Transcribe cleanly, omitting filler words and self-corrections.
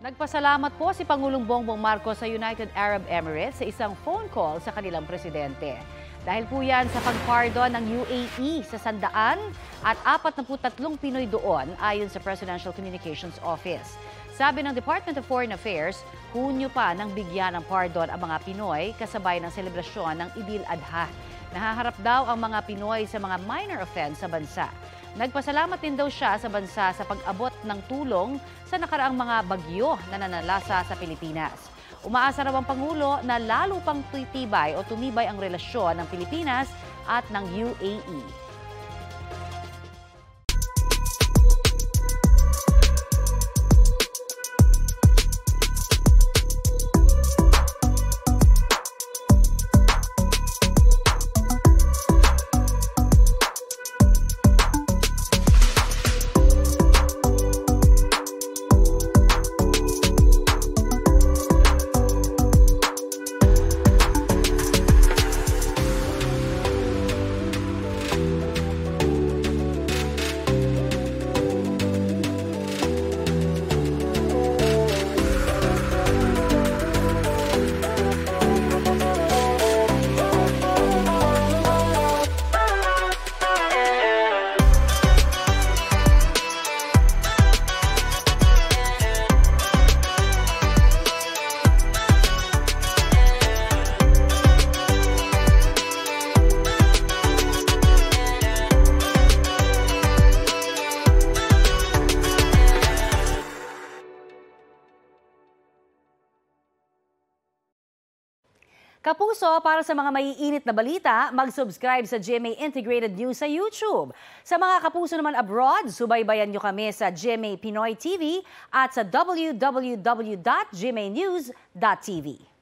Nagpasalamat po si Pangulong Bongbong Marcos sa United Arab Emirates sa isang phone call sa kanilang presidente. Dahil po yan sa pagpardon ng UAE sa 143 Pinoy doon ayon sa Presidential Communications Office. Sabi ng Department of Foreign Affairs, Hunyo pa nang bigyan ng pardon ang mga Pinoy kasabay ng selebrasyon ng Idil Adha. Nahaharap daw ang mga Pinoy sa mga minor offense sa bansa. Nagpasalamat din daw siya sa bansa sa pag-abot ng tulong sa nakaraang mga bagyo na nanalasa sa Pilipinas. Umaasa raw ang Pangulo na lalo pang titibay o tumibay ang relasyon ng Pilipinas at ng UAE. Kapuso, para sa mga maiinit na balita, mag-subscribe sa GMA Integrated News sa YouTube. Sa mga kapuso naman abroad, subaybayan nyo kami sa GMA Pinoy TV at sa www.gmanews.tv.